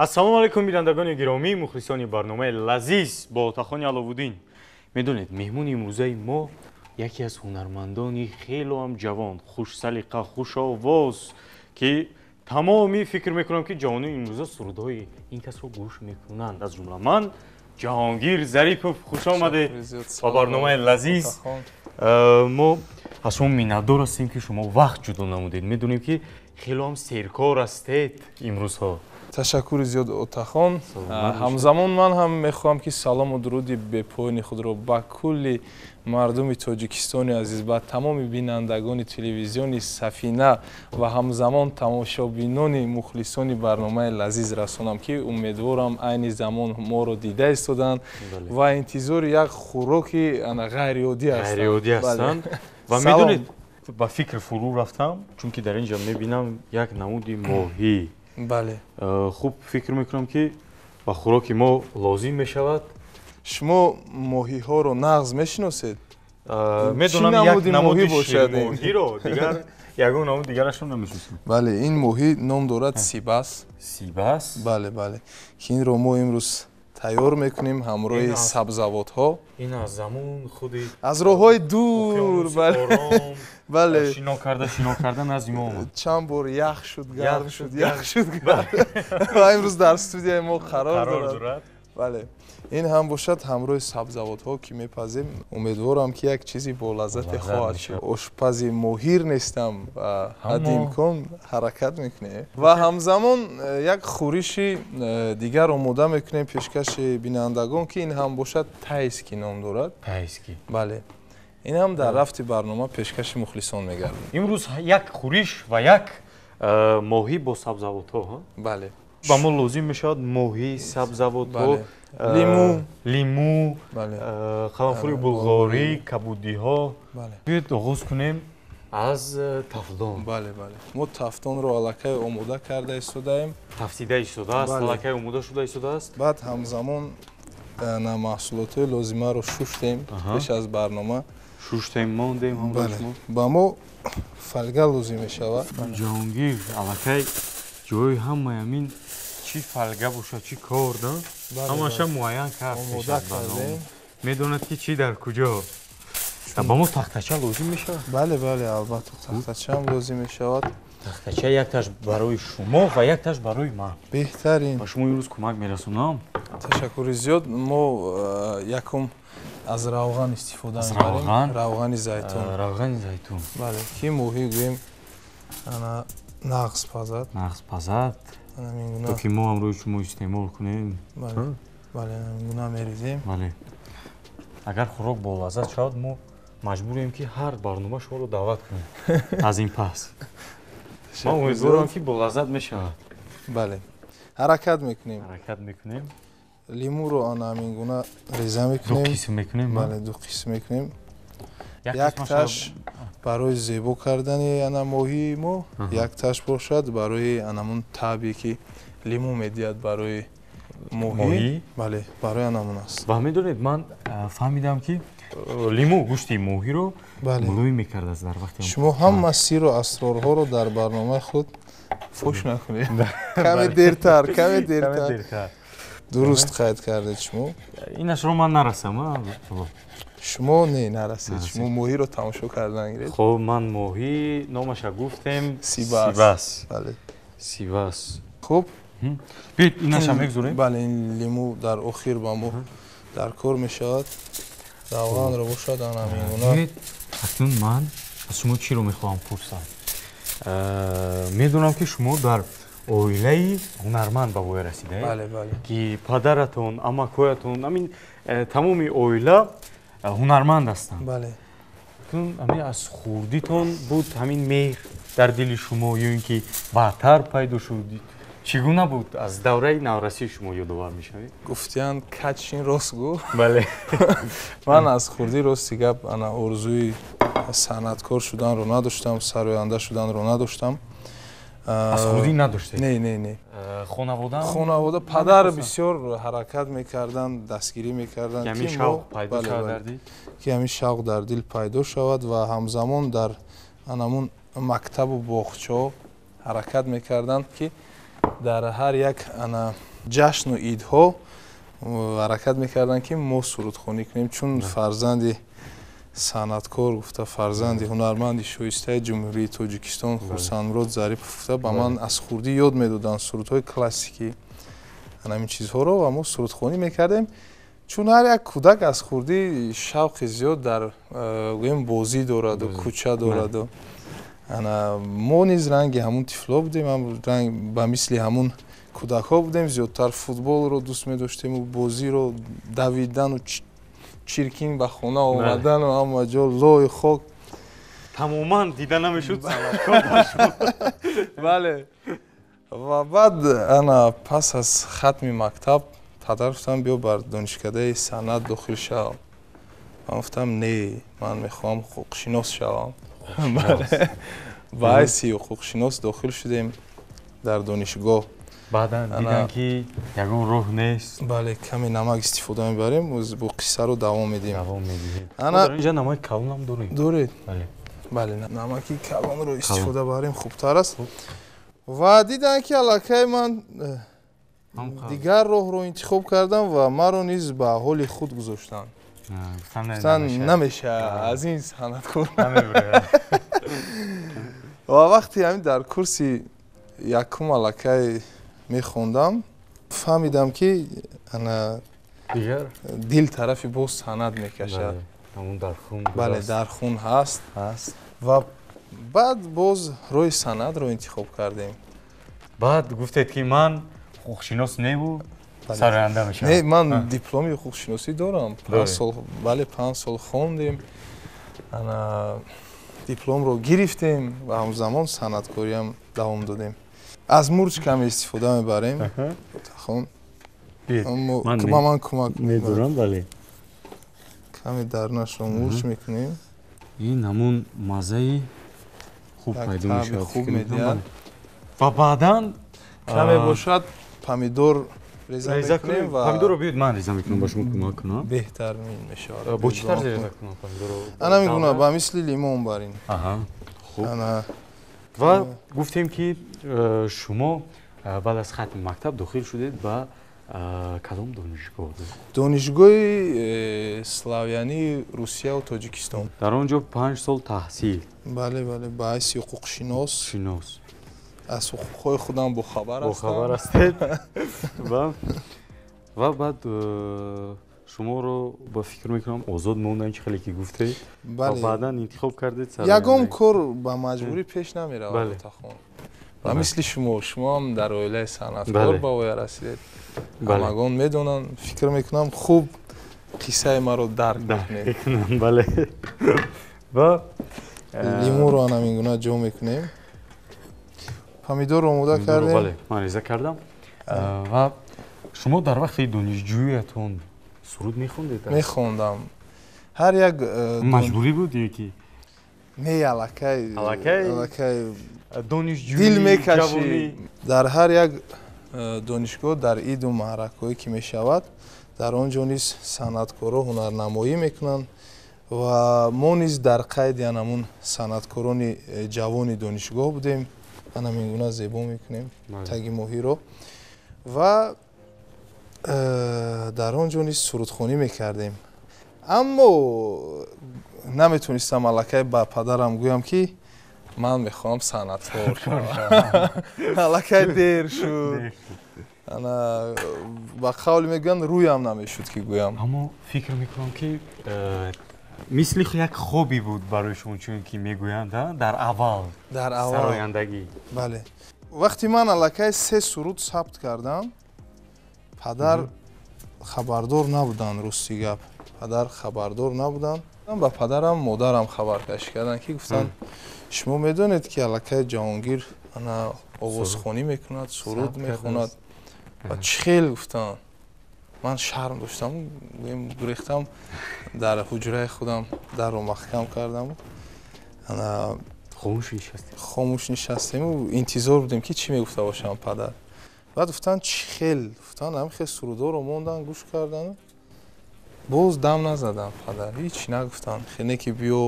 ассалому алайкум бинандагони гиромӣ, мухлисони барномаи лазиз бо Отахони Аловуддин. Медонед, меҳмони имрӯзаи мо яке аз ҳунармандони хелоам ҷавон, хушсалиқа, хушовоз, ки тамоми фикр мекунам, ки ҷавонони имрӯза сурудҳои ин касро гӯш мекунанд. Аз ҷумла ман Ҷаҳонгир Зарипов, хуш омадед ба барномаи лазиз. Мо аз шумо миннатдор ҳастем, ки шумо вақт ҷудо намудед. Медонем, ки хелоам серкор ҳастед имрӯзҳо. ташаккури зиёд Отахон. ҳамзамон ман ҳам мехоҳам ки салому дуруди бепоёни худро ба кулли мардуми Тоҷикистони азиз, ба тамоми бинандагони телевизиони Сафина ва ҳамзамон тамошобинони мухлисони барномаи лазиз расонам, ки умедворам айни замон моро дида истоданд ва интизори як хӯроки ғайриоддӣ ҳастанд. Ва медонед, ба фикр фурӯ рафтам, чунки дар ин ҷо мебинам як намуди моҳӣ. бале. хуб фикр мекунам, ки ба хӯроки мо лозим мешавад. шумо моҳиҳоро нағз мешиносед? медонам як намуди моҳиро, дигар ягон намуди дигарашро намешиносам. бале, ин моҳӣ ном дорад сибас. Сибас? бале, бале. ки инро мо имрӯз тайёр мекунем ҳамроҳи сабзавотҳо. ин аз замон худи аз роҳҳои дур. бале. шино кардан аз имо омад. чанд бор ях шуд, гарм шуд, ях шуд, гарм. ва имрӯз дар студияи мо қарор дорад. бале. ин ҳам бошад ҳамроҳи сабзавотҳо ки мепазем. умедворам ки як чизи болаззате хоҳад шуд. ошпази моҳир нестам ва ҳадди имкон ҳаракат мекунем. ва ҳамзамон як хӯриши дигар омода мекунем пешкаши бинандагон, ки ин ҳам бошад тайски ном дорад. Тайски. бале. ин ҳам дар рафти барнома пешкаши мухлисон мегардад. имрӯз як хӯриш ва як моҳӣ бо сабзавотҳо. бале. ба мо лозим мешавад моҳӣ, сабзавотҳо, лимӯ, қаламфури булғорӣ, кабудиҳо. биёед оғоз кунем аз тафдон. бале, бале. мо тафдонро аллакай омода карда истодаем. тафсида истодааст, аллакай омода шуда истодааст. баъд ҳамзамон маҳсулотҳои лозимаро шуштем пеш аз барнома. шуштем мондем ҳамроҳи шумо. ба мо фалга лозим мешавад. ҷаҳонгир аллакай ҷои ҳамаи ҳамин чӣ фалга бошад, чӣ кор да? ҳамаша муайян кард омода кардем. медонад ки чӣ дар куҷо. ба мо тахтача лозим мешавад? бале, бале, албатта тахтачаам лозим мешавад. тахтача якташ барои шумо ва якташ барои ман. беҳтарин. ба шумо имрӯз кӯмак мерасонам. ташаккури зиёд. мо якум аз равған истифода мебарем. равғани зайтун. равғани зайтун. бале, ки моҳӣ гӯем ана нағз пазад. нағз пазад. то ки мо ҳамроҳи шумо истеъмол кунем. бале, бале, намигуна мерезем. бале. агар хӯрок болаззат шавад, мо маҷбурем ки ҳар барнома шуморо даъват кунем. аз ин пас. ман умедворам ки болаззат мешавад. бале. ҳаракат мекунем. ҳаракат мекунем. лимӯро ана ҳамин гуна реза мекунем. ду қисм мекунем. бале, ду қисм мекунем. якташ барои зебо кардани ана моҳии мо, якташ бошад барои анамун табе ки лимӯ медиҳад барои моҳӣ. бале, барои анамун аст. ва медонед, ман фаҳмидам ки лимӯ гӯшти моҳиро мулоим мекардааст дар вақти. шумо ҳама сирру асрорҳоро дар барномаи худ фош накунед. каме дертар, каме дертар. дуруст қайд кардед шумо. инашро ман нарасам. шумо не нарасед. шумо моҳиро тамошо кардан гиред. хоб, ман моҳӣ номаша гуфтем сибас. бале. сибас. хуб. биёед инаша мегузорем. бале, ин лимӯ дар охир ба мо дар кор мешавад. равғанро бошад ана ҳамин гуна. акнун ман аз шумо чиро мехоҳам пурсам. медонам ки шумо дар оилаи ҳунарманд ба воя расидаед. бале, бале. ки падаратон, амакоятон, ҳамин тамоми оила ҳунарманд ҳастанд. бале. ҳамин аз хурдитон буд ҳамин меҳр дар дили шумо ё ин ки баъдтар пайдо шуд? чӣ гуна буд? аз давраи наврасии шумо ёдовар мешавед? гуфтиянд качшин рост гуфт. бале. ман аз хурдӣ рости гап ана орзуи санъаткор шуданро надоштам, сароянда шуданро надоштам. аз хурдӣ надоштед? не. хонавода падар бисёр ҳаракат мекарданд, дастгирӣ мекарданд, ки ҳамин шавқ пайдо шавад дар дил. ки ҳамин шавқ дар дил пайдо шавад ва ҳамзамон дар анамун мактабу боғчаҳо ҳаракат мекарданд, ки дар ҳар як ана ҷашну идҳо ҳаракат мекарданд ки мо сурудхонӣ кунем, чун фарзанди санъаткор гуфта, фарзанди ҳунарманди шоистаи ҷумҳурии Тоҷикистон Хурсанмурод Зарипов гуфта, ба ман аз хурдӣ ёд медоданд сурудҳои классикӣ, ҳамин чизҳоро ва мо сурудхонӣ мекардем. Чун ҳар як кӯдак аз хурдӣ шавқи зиёд дар гӯем бозӣ дораду кӯча дораду мо низ ранги ҳамун тифло будем, ба мисли ҳамун кӯдакҳо будем, зиёдтар футболро дӯст медоштему, бозиро, давидану чиркин ба хона омадану ҳама ҷо лои хок тамоман дида намешуд санъаткор. бале. Ва баъд ана пас аз хатми мактаб падар гуфтам биё бар донишкадаи санъат дохил шав. Ман гуфтам не, ман мехоҳам ҳуқуқшинос шавам. ба ҳайси ҳуқуқшинос дохил шудем дар донишгоҳ. баъдан дидан ки ягон роҳ нест. Бале, каме намак истифода мебарем, бо қиссаро давом медиҳем. Инҷа намаки калонам дорем. Доред? Бале, намаки калонро истифода барем хубтар аст. ва дидан ки аллакай ман дигар роҳро интихоб кардам ва маро низ ба ҳоли худ гузоштанд. гуфтанд намеша аз ин санъаткор. ва вақти ҳамин дар курси якум аллакай мехондам, фаҳмидам ки дил тарафи боз санъат мекашад. Бале, дар хун ҳаст. ва баъд боз роҳи санъатро интихоб кардем. баъд гуфтед ки ман ҳуқуқшинос небу сароянда мешавам. Не, ман дипломи ҳуқуқшиносӣ дорам. 5 сол, бале, 5 сол хондем. дипломро гирифтем ва ҳамзамон санъаткориам давом додем. аз мурҷ каме истифода мебарем. хон ман кӯмак медорам. бале, каме дарнашро мурҷ мекунем. ин ҳамун маззаи хуб пайдо мешавад. хуб медиҳад. ва баъдан каме бошад помидор реза мекунем ва помидорро биёд ман реза мекунам, ба шумо кӯмак кунам. беҳтар мешавад. бо чӣ тарз реза кунам помидорро? ана мегуна ба мисли лимон барин. хуб. ва гуфтем ки шумо баъд аз хатми мактаб дохил шудед ба кадом донишгоҳ? донишгоҳи славянии Русияу Тоҷикистон. дар он ҷо 5 сол таҳсил. бале, бале, ба ҳайси ҳуқуқшинос. аз ҳуқуқҳои худам бохабар ҳастед. ва баъд шуморо ба фикр мекунам озод мондан, ки хеле ки гуфтед. ва баъдан интихоб кардед сароянда. ягон кор ба маҷбурӣ пеш намеравад. Отахон ба мисли шумо ҳам дар оилаи санъаткор ба воя расидед. ҳамагон медонанд. фикр мекунам хуб қиссаи маро дарк мекунед. бале. ва лимонро ана ин гуна ҷо мекунем. помидорро омода кардем. бале, ман реза кардам. ва шумо дар вақти донишҷӯиятон суруд мехондед? мехондам. ҳар як маҷбурӣ буд ки не аллакай донишҷӯӣ дил мекашӣ. дар ҳар як донишгоҳ дар иду маъракаҳое ки мешавад, дар он ҷо низ санъаткорро ҳунарнамоӣ мекунанд ва мо низ дар қайди анамун санъаткорони ҷавони донишгоҳ будем. анамин гуна зебо мекунем таги моҳиро ва дар он ҷо низ сурудхонӣ мекардем. аммо наметонистам аллакай ба падарам гӯям ки ман мехоҳам санъаткор шавам. аллакай дер шуд. ба қавле мегӯянд рӯям намешуд ки гӯям. аммо фикр мекунам ки мисли як хобби буд барои шумо, чунки мегӯянд дар аввал сарояндагӣ. бале, вақти ман аллакай 3 суруд сабт кардам, падар хабардор набуданд. рости гап, падар хабардор набуданд. ба падарам модарам хабаркашӣ карданд ки гуфтанд шумо медонед ки аллакай ҷаҳонгир овозхонӣ мекунад, суруд мехонад. ва чӣ хел гуфтанд. ман шарм доштам, гурехтам дар ҳуҷраи худам дарро маҳкам кардам. хомӯш нишастему интизор будем ки чӣ мегуфта бошам падар. баъд гуфтанд чӣ хел? гуфтанд ҳамин хел сурудҳоро мондан гӯш кардан. боз дам назадам падар, ҳичи нагуфтанд. хеле ки биё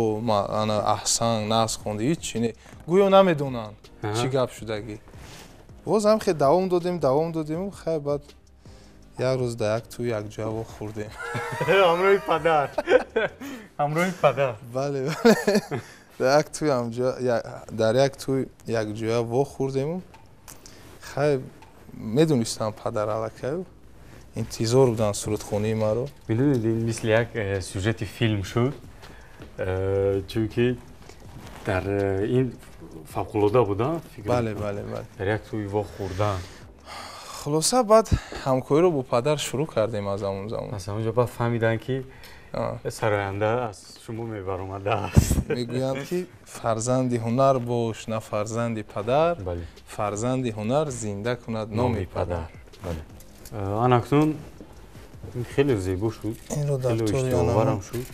аҳсан нас хонди, ҳичи не гӯё намедонанд чӣ гап шудагӣ. боз ҳамин хел давом додем. хай баъд як рӯз дар як тӯй якҷоя вохӯрдем. ҳамроҳи падар. ҳамроҳи падар. бале дар як тӯй якҷоя вохӯрдему. хай медонистам падар аллакай интизор буданд сурудхонии маро. медонед ин мисли як сюжети филм шуд, чунки дар ин фавқулода буда. бале дар як тӯй вохӯрдан. хулоса баъд ҳамкориро бо падар шурӯъ кардем аз ҳамон замон. аз ҳамонҷо баъд фаҳмиданд ки сароянда аз шумо мебаромадааст. мегӯянд ки фарзанди ҳунар бош, на фарзанди падар. бале фарзанди ҳунар зинда кунад номи падар. бале анакнун ин хеле зебо шуд, инро дар хеле тӯри иштиҳоварам шуд.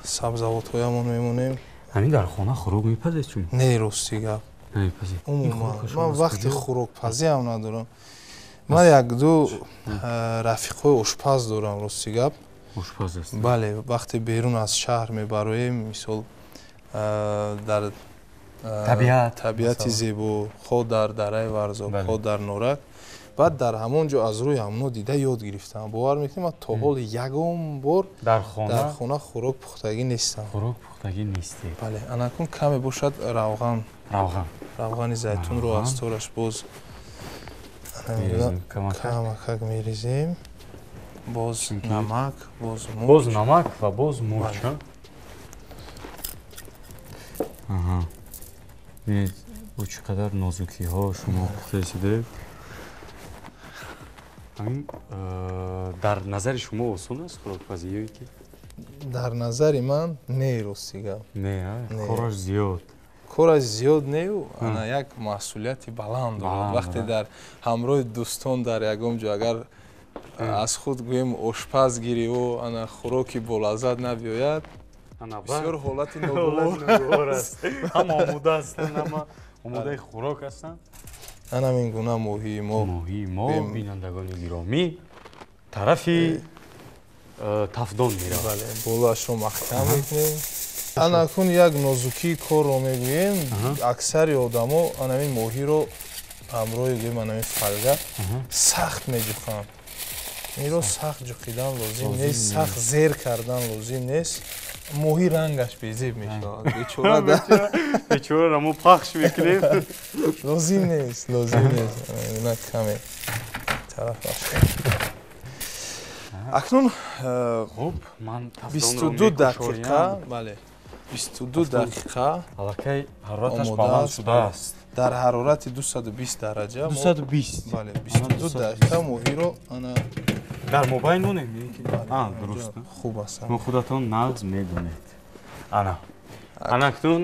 сабзавотҳоямон мемонем. ҳамин дар хона хӯрок мепазед шумо? не рости гап. намепазед? умуман ман вақти хӯрокпазиам надорам. ман як-ду рафиқҳои ошпаз дорам, рости гап. ошпаз аст? бале вақте берун аз шаҳр мебароем, мисол дар табиати зебо, хо дар дараи варзок, хо дар норак, баъд дар ҳамон ҷо аз рӯи ҳамно дида ёд гирифтам. бовар мекунед ман то ҳол ягон бор дар хона хӯрок пухтагӣ нестам. хӯрок пухтагӣ нестед? бале анакун каме бошад равған. равғани зайтунро аз тораш боз камакак мерезем. боз намак, боз намак ва боз мурч. бинед бо чӣ қадар нозукиҳо шумо пухта расидед. ҳамин дар назари шумо осон аст хӯрокпазиёе ки? дар назари ман не рости гап. не кораш зиёд. кораш зиёд нею, ана як масъулияти баланд дорад. вақте дар ҳамроҳи дӯстон дар ягон ҷо агар аз худ гӯем ошпаз гириву ана хӯроки болаззат набиёяд, бисёр ҳолати ногувор аст. ҳама омода ҳастанд, ҳама омодаи хӯрок ҳастанд. ана ин гуна моҳии мо бинандагони гиромӣ тарафи тафдон меравад. болашро маҳкам мекунем. анакун як нозукии корро мегӯем. аксари одамо анамин моҳиро ҳамроҳи гӯем анамин фалга сахт меҷӯқанд. инро сахт ҷуқидан лозим нест, сахт зер кардан лозим нест. моҳӣ рангаш безеб мешавад. бечора рамо пахш мекунем. лозим нест. ина каме тарафаш. акнун 22 дақиқа, бале 22 дақиқа аллакай ҳарораташ баланд шудааст. дар ҳарорати 220 дараҷа. 220? бале 22 дақиқа моҳиро ана дар мобайн монем. дуруст, хуб аст. мо худатон нағз медонед. анакнун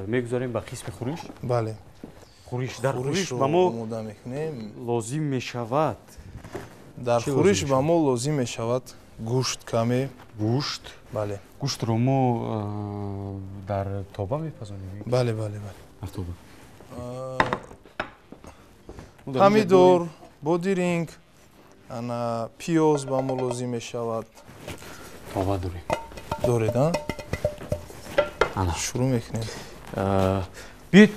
мегузорем ба қисми хӯриш. бале хӯриш дар хӯриш ба мо омода мекунем. лозим мешавад. дар хӯриш ба мо лозим мешавад гӯшт каме. гӯшт? бале гӯштро мо дар тоба мепазонем? бале дар тоба. помидор, бодиринг, ана пиёз ба мо лозим мешавад. тоба дорем. доред а? ана шурӯъ мекунем. биёед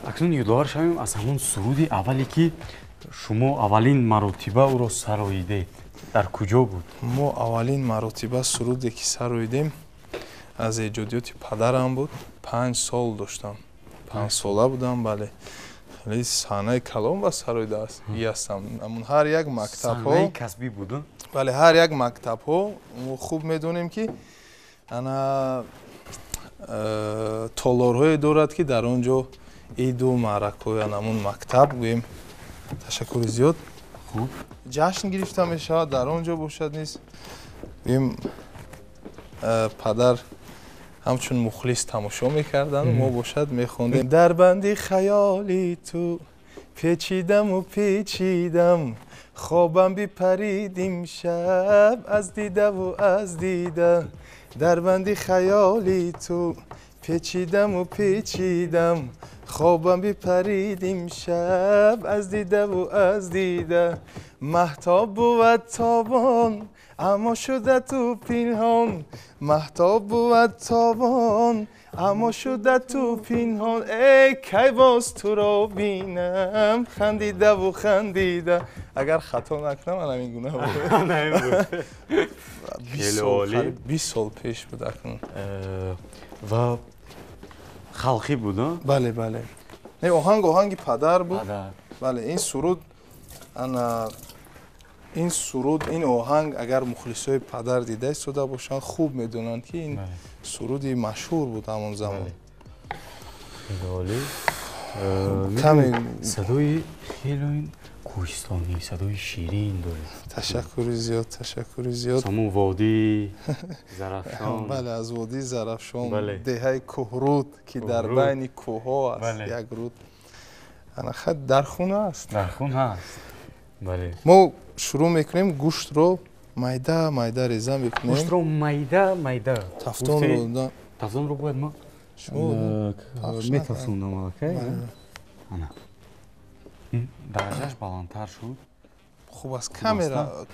акнун ёдовар шавем аз ҳамон суруди аввале ки шумо аввалин маротиба ӯро сароидед. дар куҷо буд? мо аввалин маротиба суруде ки сароидем аз эҷодиёти падарам буд. 5 сол доштам. 5 сола будам. бале хеле саҳнаи калон ба сароидааст. ҳастам. амн ҳар як мактабҳо саҳнаи касбӣ буд? бале ҳар як мактабҳо мо хуб медонем ки ана толорҳое дорад ки дар он ҷо иду маъракаҳои анамун мактаб гӯем ташаккури зиёд хуб ҷашн гирифта мешавад. дар он ҷо бошад низ гӯем падар ҳамчун мухлис тамошо мекарданд. мо бошад мехондем. дар банди хаёли ту печидаму печидам, хобам бипарид имшаб аз дидаву аз дида. дар банди хаёли ту печидаму печидам, خوابم بپرید امشب از دیده و از دیده مهتاب بود تابان اما شده تو پنهان مهتاب بود تابان اما شده تو پنهان ای کی باز تو را بینم خندیده و خندیده اگر خطا نکنم من همین گونه بود 20 سال پیش بود اکنون و خلقی بود بله بله نه آهنگ پدر بود بله این سرود این آهنگ اگر مخلصای پدر دیده استوده باشند خوب میدونند که این سرودی مشهور بود همون زمان کمی صدای خیلی این کوهستانی صدای شیرین داره تشکر زیاد همون وادی زرافشان بله از وادی زرافشان دهه کوهرود که در بین کوه‌ها است یک رود خط در خونه است بله ما شروع میکنیم گوشت رو майда реза میکنیم گوشت رو майда تفتون رو باید ما میتفسوندم اوکی درجهش بالاتر شد خوب است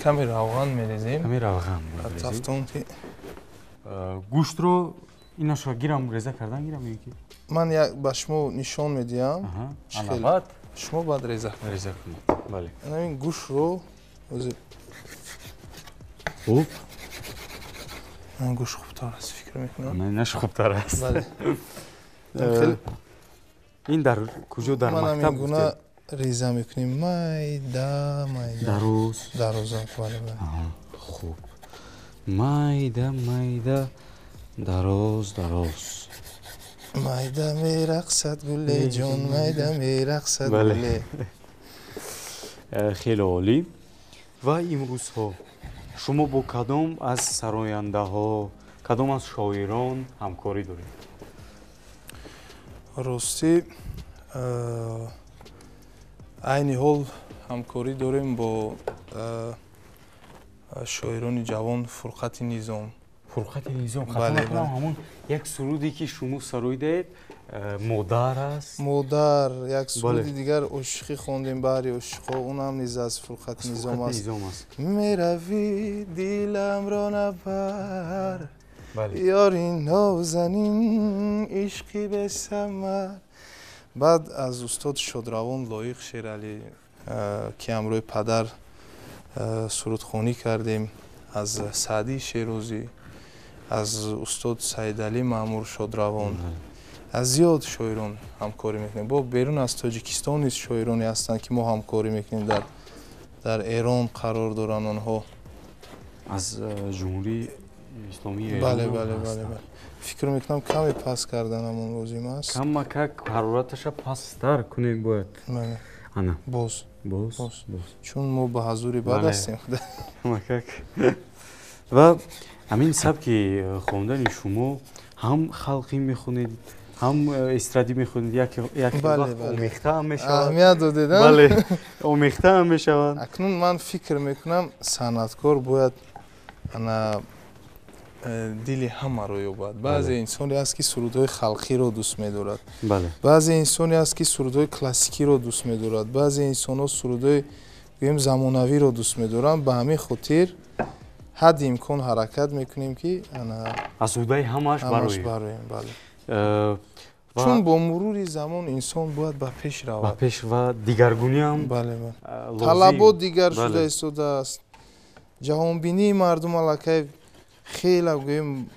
کمی روغن میریزیم تفتون گوشت رو ایناشو گیرم ریزه کردن گیرم من یک به شما نشان میدیم بعد شما باید ریزه کنید بله این گوشت رو خوب من گوشت خوبتر است فکر میکنم من نش خوبتر است بله این در کجا در مکتب گونه ریزه میکنیم майда دروز بله خوب майда دروز майда میرقصد گله جان майда میرقصد گله خیلی عالی و امروز ها شما با کدام از سراینده ها کدام از شاعران همکاری دارید؟ راستی عین حال همکاری داریم با شاعران جوان فرقت نظام خطا همون یک سرودی که شما سرودید مادر است مادر یک سرودی دیگر عشقی خوندیم برای عشقا اونم نیز از فرقت نظام است میروی دیلم را نبر یاری نازنین عشقی به ثمر بعد از استاد شادروان لایق شیرعلی که امروی پدر سرودخوانی کردیم از سعدی شیروزی از استاد سیدعلی مامور شادروان از زیاد شاعران همکاری میکنیم با بیرون از تاجیکستان نیز شاعرانی هستند که ما همکاری میکنیم در ایران قرار دارن آنها از جمهوری اسلامی ایران بله فکر میکنم کمی پس کردن همون روزیم است کم مکک حرارتش پستر کنیم باید باز چون ما به حضوری بعد هستیم مکک و همین سبک خوندن شما هم خلقی میخونید هم استرادی میخونید یک وقت اومیخته هم میشود اهمیت دادیدن بله اومیخته هم میشود اکنون من فکر میکنم صنعتکار باید دل همه رو یابد بعضی انسانی است که سرودهای خلقی رو دوست می‌دارد بعضی انسانی است که سرودهای کلاسیکی رو دوست می‌دارد بعضی انسان‌ها سرودهای زمانوی رو دوست می‌دارند به همین خاطر حد امکان حرکت میکنیم که از اودای همش برایم چون با مرور زمان انسان باید به پیش رود و دیگرگونی هم طلبات دیگر شده ایستاده است جهانبینی مردم الکی خیلی گویم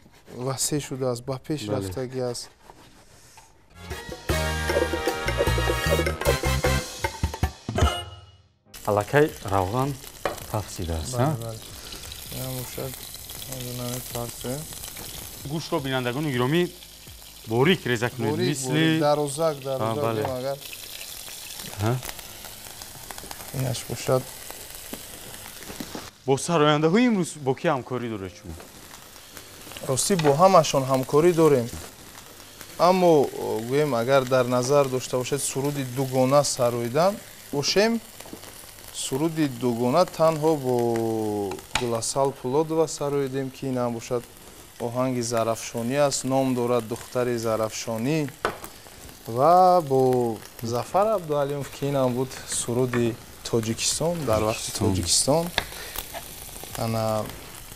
وسیع شده است به پیش رفتگی است الکی روغن تفسیر است گوشت رو بینندگان گرامی باریک ریزه کنید مثل درازک اگر اینش باشد با سراینده های امروز با کی همکاری داره شما؟ راستی با همشون همکاری داریم اما گویم اگر در نظر داشته باشد سرودی دوگانه سراییدن باشیم سرودی دوگانه تنها با گلاسال پولادова سراییدیم که این هم باشد آهنگ زرافشانی است نام دارد دختر زرافشانی ва бо Зафар Абдуалимов ки инам буд суруди Тоҷикистон дар вақти Тоҷикистон. Ана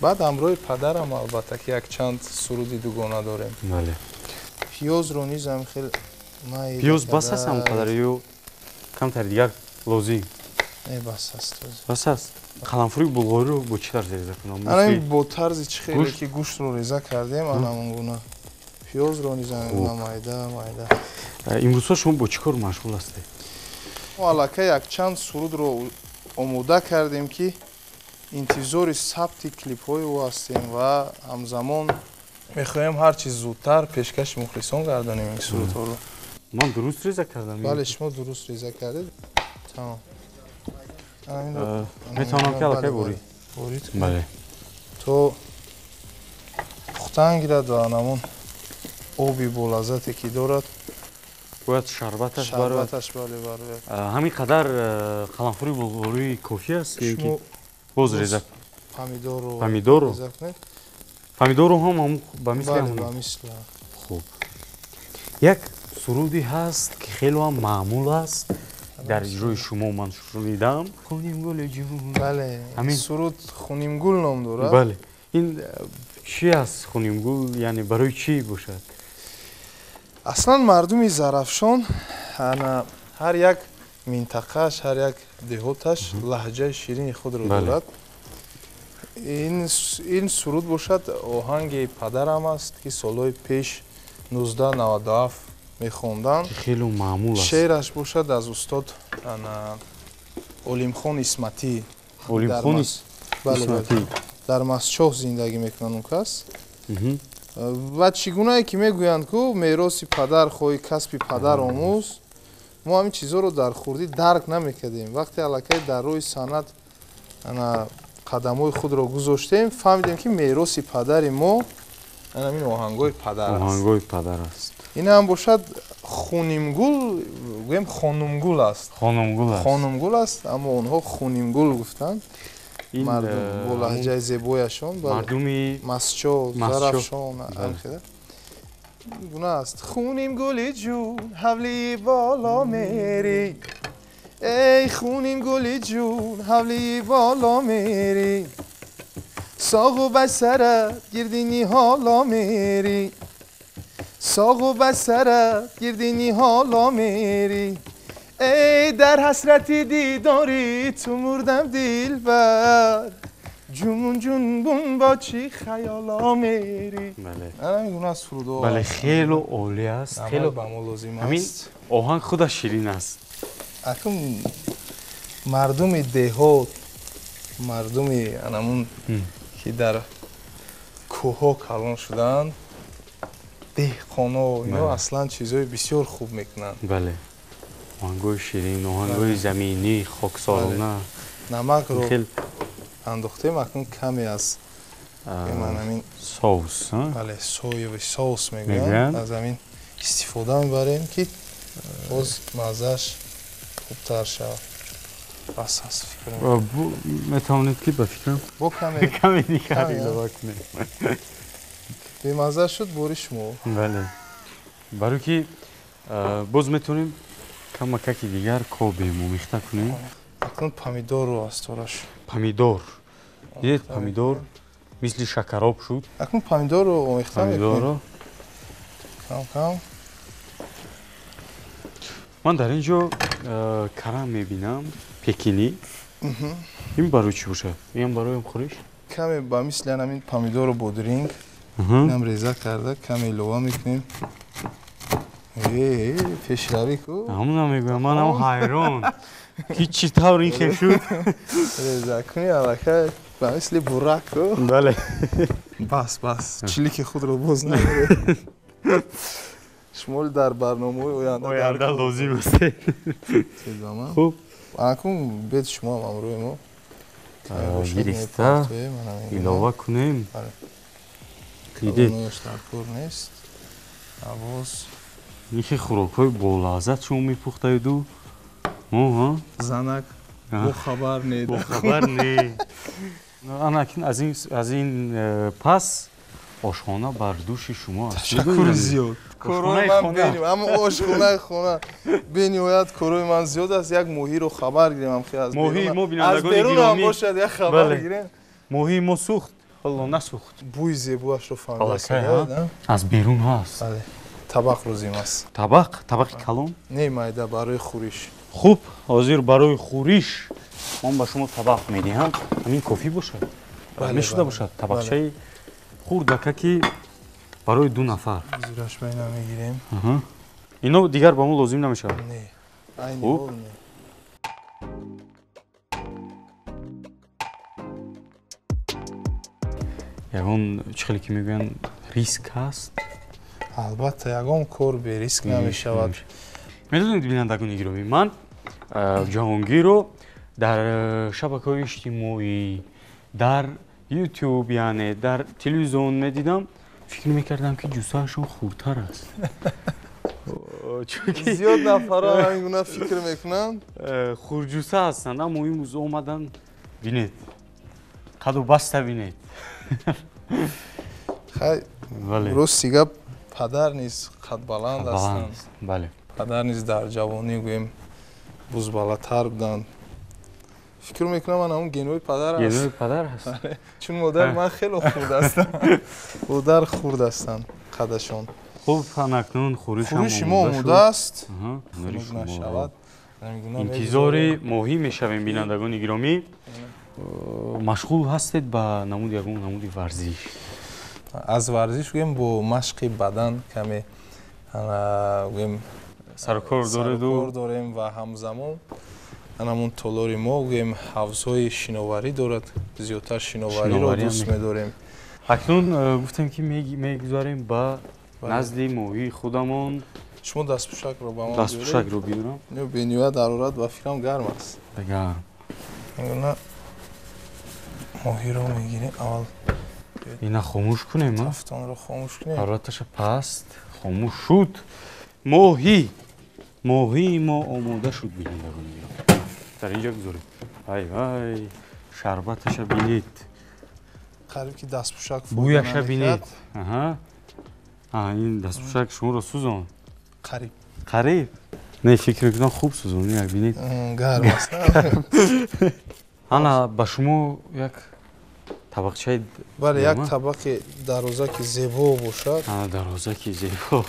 баъд ҳамроҳи падарам албатта ки якчанд суруди дугона дорем. бале. Пиёзро низам хел майда Пиёз бас аст ҳамонқадар ё камтар дигар лозим? Не бас аст. Бас аст. Қаламфури булғориро бо чӣ тарз реза кунам? Ана бо тарзи чӣ хеле ки гӯштро реза кардем ана ҳамон гуна. Пиёзро низамем майда. Имрӯзҳо шумо бо чӣ кор машғул ҳастед? мо аллакай якчанд сурудро омода кардем ки интизори сабти клипҳои ӯ ҳастем ва ҳамзамон мехоҳем ҳар чиз зудтар пешкаши мухлисон гардонем ин сурудҳоро. Ман дуруст реза кардам? бале шумо дуруст реза кардед. Тамом. метавонам ки аллакай борӣ? борид бале. то пухтан гирад ва анамон оби болаззате ки дорад бояд шарбаташ бале барояд. ҳамин қадар қаламфури булғории кофӣ аст ки боз реза помидорро реза кунед. помидорро ҳам ба мисли бале ҳамон? ба мисли. хуб. як суруди ҳаст ки хелоам маъмул аст дар иҷрои шумо ман шунидам. Хуним гули ҷун. бале ҳамин суруд хунимгул ном дорад. бале. ин чӣ аст хунимгул? яъне барои чӣ бошад? аслан мардуми Зарафшон ана ҳар як минтақааш ҳар як деҳоташ лаҳҷаи ширини худро дорад. ин суруд бошад оҳанги падарам аст ки солҳои пеш 1997 мехонданд. хело маъмул аст. шеъраш бошад аз устод ана Олимхон Исматӣ. Олимхон Исматӣ дар Масчоҳ зиндагӣ мекунад он кас. ва чӣ гунае ки мегӯянд ку мероси падар хоҳи касби падар омӯз. мо ҳамин чизҳоро дар хурдӣ дарк намекардем. вақте аллакай дар роҳи санъат ана қадамҳои худро гузоштем фаҳмидем ки мероси падари мо ин оҳангҳои падар аст. оҳангҳои падар аст. ин ҳам бошад хунимгул гӯем хонумгул аст. хонумгул аст аммо онҳо хунимгул гуфтанд. мардум бо лаҳҷаи зебояшон мардуми Масчоҳ Зарафшон алхида гуна аст. хуним гули ҷун ҳавли боло мери эй хуним гули ҷун ҳавли боло мери соғу ба сарат гирди ниҳоло мери соғу ба сарат гирди ниҳоло мери ای در حسرت دیداری تو مردم دلبر جون جون با چی خیالا میری. بله. این از فرودو. بله خیلی عالی است. خیلی با ما لازم است. همین آهنگ خودش شیرین است. اکنون مردم دهات مردم انمون که در کوه کلان شدن دهقانا اینا اصلا چیزای بسیار خوب میکنن. بله. آهنگای شیرین، آهنگای زمینی، خاکسارانه. نمک رو انداختیم اکنون کمی از همین سوس. بله سویا و سوس میگن. از همین استفاده میبریم که باز مزهش خوبتر شود. بس هست فکرم. میتوانید که به فکرم؟ با کمی دیگر اضافه کنیم. به مزه شد بوری شما. بله. برای که باز میتونیم کمکی دیگر کوبیم و میخته کنیم. اکنون پمیدور رو است آرش. پمیدور. دیدید پمیدور مثل شکراب شد. اکنون پمیدور رو میخته میکنیم. پمیدور رو کم کم. من در اینجا کرم میبینم پکینی. این برای چی باشه؟ این برای خوریش؟ کمی با مثل همین پمیدور رو بودرینگ اینم ریزه کرده کمی لوا میکنیم. پیشروی کو؟ همون میگم من هم حیران که چطور این خیلی شد؟ ریزه کنی علاقه با مثل براک کو؟ بله. بس چلیک خود رو باز نمیره. شمول در برنامه آینده لازم است. خوب. اکنون بیت شما هم روی ما. گریسته ایلاوه کنیم. دیدید؟ کور نیست. آواز. یکی خوراک‌های بالازت شما میپختید و زنک با خبر نید. با خبر نید. انا اکنون از این پس ошхона бар души шумо аст. ташаккури зиёд. корои ман беним, аммо ошхонаи хона бениҳоят корои ман зиёд аст. Як моҳиро хабар гирем амхи аз берун. моҳӣ мо бинандагони гиромӣ бошад як хабар гирем. моҳии мо сӯхт, ҳоло насӯхт. бӯи зебоашро фаҳмида. аз берун ҳаст. бале. табақ лозим аст. табақи калон? Не майда барои хӯриш. хуб, ҳозир барои хӯриш ман ба шумо табақ медиҳам. ҳамин кофӣ бошад. мешуда бошад табақчаи хурдакаки барои 2 нафар. зираш байна мегирем. ино дигар ба мо лозим намешавад. Не. Айни ҳол не. ягон чӣ хеле ки мегӯянд риск ҳаст. албатта ягон кор бериск намешавад. медонед бинандагони гиромӣ, ман ҷаҳонгирро дар шабакаҳои иҷтимоӣ, дар YouTube, яъне дар телевизион медидам, фикр мекардам ки ҷуссаашон хурдтар аст. зиёд нафарон ҳамин гуна фикр мекунанд. хурдҷусса ҳастанд, аммо имрӯз омадан бинед. қаду баста бинед. хай рости гап падар низ қадбаланд ҳастанд. бале. падар низ дар ҷавонӣ гӯем бузбаландтар буданд. фикр мекунам ман ҳамун генои падар аст. генои падар аст. чун модар ман хело хурд ҳастам. модар хурд ҳастанд қадашон. хуб, ҳанакнун хӯриши мо омода аст. нашавад. интизори моҳӣ мешавем бинандагони гиромӣ. машғул ҳастед ба намуди ягон намуди варзиш? аз варзиш гӯем бо машқи бадан каме гӯем саркор дорем ва ҳамзамон анамун толори мо гӯем ҳавзҳои шиноварӣ дорад. зиёдтар шиновариро дӯст медорем. акнун гуфтем ки мегузарем ба назди моҳии худамон. шумо дастпӯшакро ба ман дастпӯшакро биёрам. бениҳоят ҳарорат ба фикрам гарм аст. гарм. гуна моҳиро мегирем. аввал ина хомӯш кунем. тафтонро хомӯш кунем. ҳарораташа паст. хомӯш шуд. моҳии мо омода шуд. бинандагони гиромӣ, дар инҷа гузорем. вай шарбаташа бинед. қариб ки дастпӯшак бӯяша бинед. ин дастпӯшак шуморо сӯзонд. қариб не фикр мекунам хуб сӯзонд. як бинед. гарм аст. ана ба шумо як табақчаи бале як табақи дарозаки зебо бошад. дарозаки зебо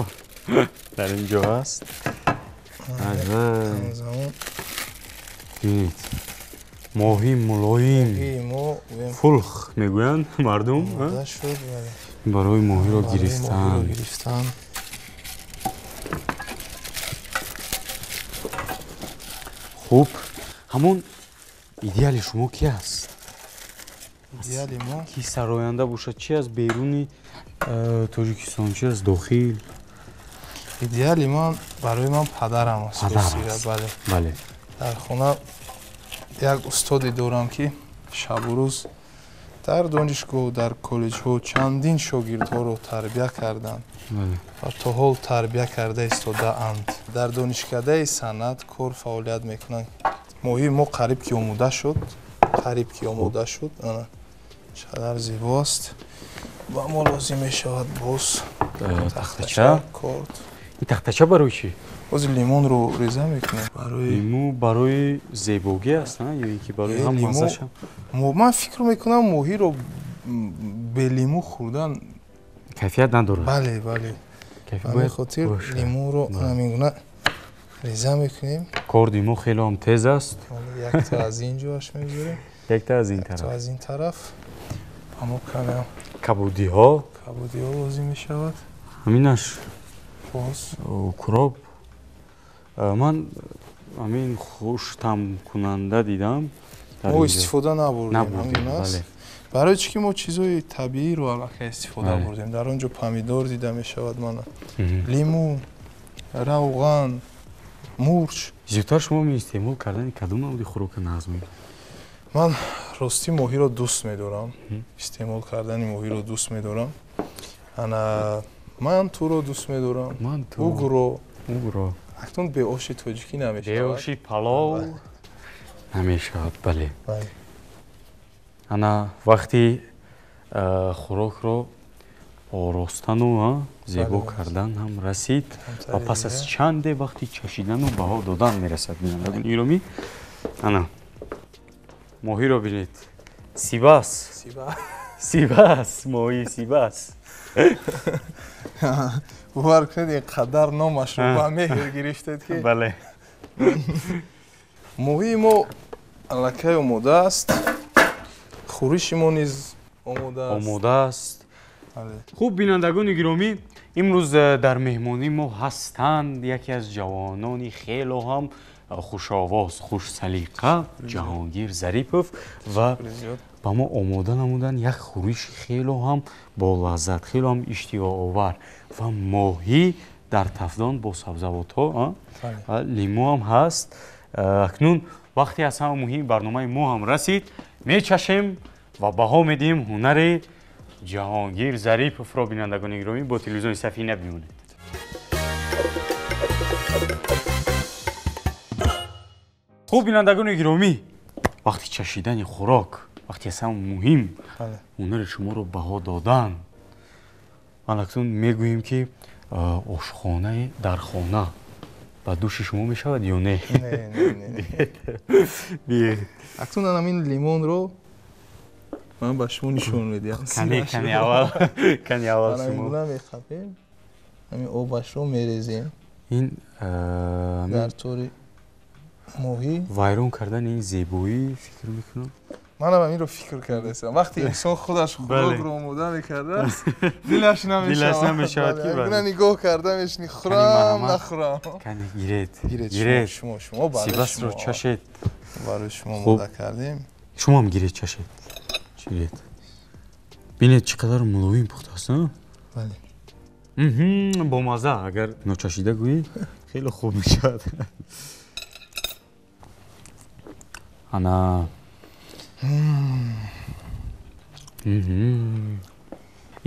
дар ин ҷо аст. бинед моҳии мулоим фулх мегӯянд мардум. барои моҳиро гирифтан. хуб, ҳамон идеали шумо ки аст? идеали мо ки сароянда бошад, чи аз беруни тоҷикистон, чи аз дохил? идеали ман барои ман падарам аст. бале. дар хона як устоде дорам ки шабу рӯз дар донишгоҳ, дар коллеҷҳо чандин шогирдҳоро тарбия карданд ва то ҳол тарбия карда истодаанд. дар донишкадаи санъат кор фаъолият мекунанд. моҳии мо қариб ки омода шуд. ана чадар зебо аст. ба мо лозим мешавад боз тахтача, корд. ин тахтача барои чӣ? ҳозир лимонро реза мекунем. лиму барои зебогӣ аст, ё ин ки барои ҳам маззаша? ман фикр мекунам моҳиро бе лиму хӯрдан кайфият надорад. бале. ҳамин хотир лимуро ҳамин гуна реза мекунем. корди мо хеле ҳам тез аст. якта аз ин ҷоаш мегузорем. якта аз ин тараф. аз ин тараф. ҳамо каме кабудиҳо лозим мешавад. ҳаминаш боз укроп. ман ҳамин хуштам кунанда дидам. мо истифода набурдем. барои чӣ ки мо чизҳои табииро аллакай истифода бурдем. дар он ҷо помидор дида мешавад, мана лиму, равған, мурч. зиёдтар шумо истеъмол кардани кадом намуди хӯрока нағз мекунед? ман рости моҳиро дӯст медорам. истеъмол кардани моҳиро дӯст медорам. ана мантуро дӯст медорам. угро. акнун беоши тоҷикӣ намешавад. беоши палов намешавад. бале. ана вақти хӯрокро оростану зебо кардан ҳам расид ва пас аз чанде вақти чашидану баҳо додан мерасад бинандагони гиромӣ. ана моҳиро бинед. Сибас, моҳии сибас. бовар кунед ин қадар номашро ба меҳр гирифтед ки. бале. моҳии мо аллакай омода аст. хӯриши мо низ омода аст. хуб бинандагони гиромӣ, имрӯз дар меҳмонӣ мо ҳастанд яке аз ҷавонони хело ҳам хушовоз, хушсалиқа Ҷаҳонгир Зарипов ва ба мо омода намуданд як хӯриши хело ҳам болаззат, хело ҳам иштиҳоовар ва моҳӣ дар тафдон бо сабзавотҳо, лимӯ ҳам ҳаст. акнун вақте аз ҳама муҳим барномаи мо ҳам расид, мечашем ва баҳо медиҳем ҳунари Ҷаҳонгир Зариповро бинандагони гиромӣ бо телевизиони Сафина бимонед. хуб бинандагони гиромӣ, вақти чашидани хӯрок, вақти аз ҳама муҳим ҳунари шуморо баҳо додан, акнун мегӯем ки ошхонаи дар хона ба дӯши шумо мешавад ё не? акнун анамин лимонро ман ба шумо нишон медиҳам. кани аввал шумо мехапем, ҳамин обашро мерезем. ин дар тори моҳӣ вайрон кардани ин зебоӣ фикр мекунам. манам аминро фикр кардастам. вақте инсон худаш хӯрокро омода мекардааст, дилаш намешавад ки гуна нигоҳ карда мешини хӯрам нахӯрам. кани гиред шумо сибасро чашед. барои шумо омода кардем. шумо ҳам гиред чашед. бинед чӣ қадар мулоим пухтааст. бале. бо мазза, агар ночашида гӯӣ хеле хуб мешавад. ана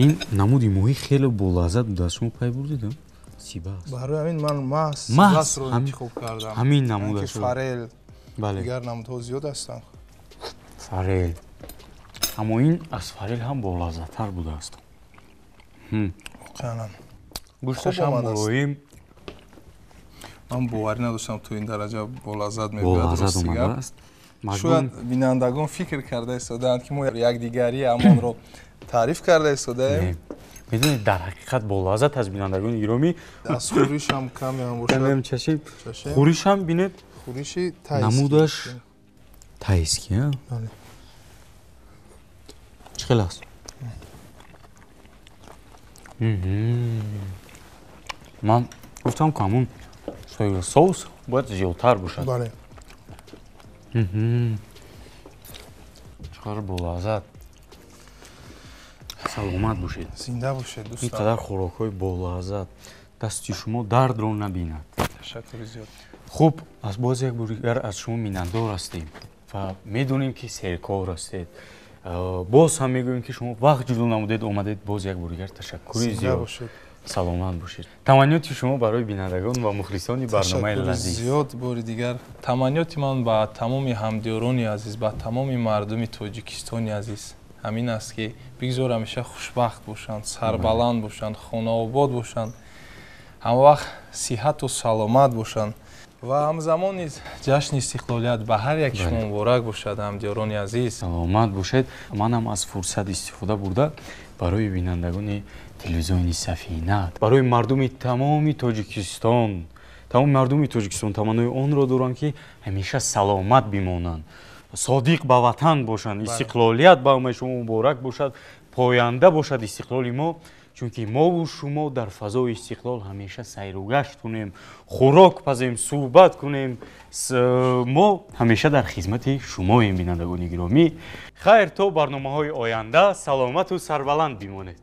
ин намуди моҳӣ хеле болаззат будааст. шумо пай бурдед? сибас. барои ҳамин ман сибасро интихоб кардам. ҳамин намудаш. фарел. дигар намудҳо зиёд ҳастанд. фарел. аммо ин аз фарел ҳам болаззаттар будааст. воқеан гӯшташ ҳам мулоим. ман боварӣ надоштам то ин дараҷа болаззат мебиёад. омадааст. шояд бинандагон фикр карда истодаанд ки мо якдигари амонро таъриф карда истодаем. медонед дар ҳақиқат болаззат аз бинандагони гиромӣ. аз хӯришам каме ҳам бошад. чашем. хӯришам бинед. хӯриши намудаш тайски. чӣ хел аст? ман гуфтам ки ҳамун соя соус бояд зиёдтар бошад. чӣ қадар болаззат. саломат бошед. зинда бошед дӯстам. ин қадар хӯрокҳои болаззат дасти шумо дардро набинад. ташаккури зиёд. хуб, боз як бори дигар аз шумо миннатдор ҳастем ва медонем ки серкор ҳастед. боз ҳам мегӯем ки шумо вақт ҷудо намудед омадед. боз як бори дигар ташаккури зиёд. саломат бошед. таманниёти шумо барои бинандагон ва мухлисони барномаи лазиз. зиёд бори дигар таманниёти ман ба тамоми ҳамдиёрони азиз, ба тамоми мардуми тоҷикистони азиз ҳамин аст ки бигзор ҳамеша хушбахт бошанд, сарбаланд бошанд, хонаобод бошанд, ҳамавақт сиҳату саломат бошанд ва ҳамзамон низ ҷашни истиқлолият ба ҳар яки шумо муборак бошад. ҳамдиёрони азиз саломат бошед. манам аз фурсат истифода бурда барои бинандагони телевизиони Сафина, барои мардуми тамоми Тоҷикистон, таманнои онро дорам ки ҳамеша саломат бимонанд, содиқ ба ватан бошанд, истиқлолият ба ҳамаи шумо муборак бошад, поянда бошад истиқлоли мо, чунки мову шумо дар фазои истиқлол ҳамеша сайру гашт кунем, хӯрок пазем, суҳбат кунем. мо ҳамеша дар хизмати шумоем бинандагони гиромӣ. хайр, то барномаҳои оянда саломату сарбаланд бимонед.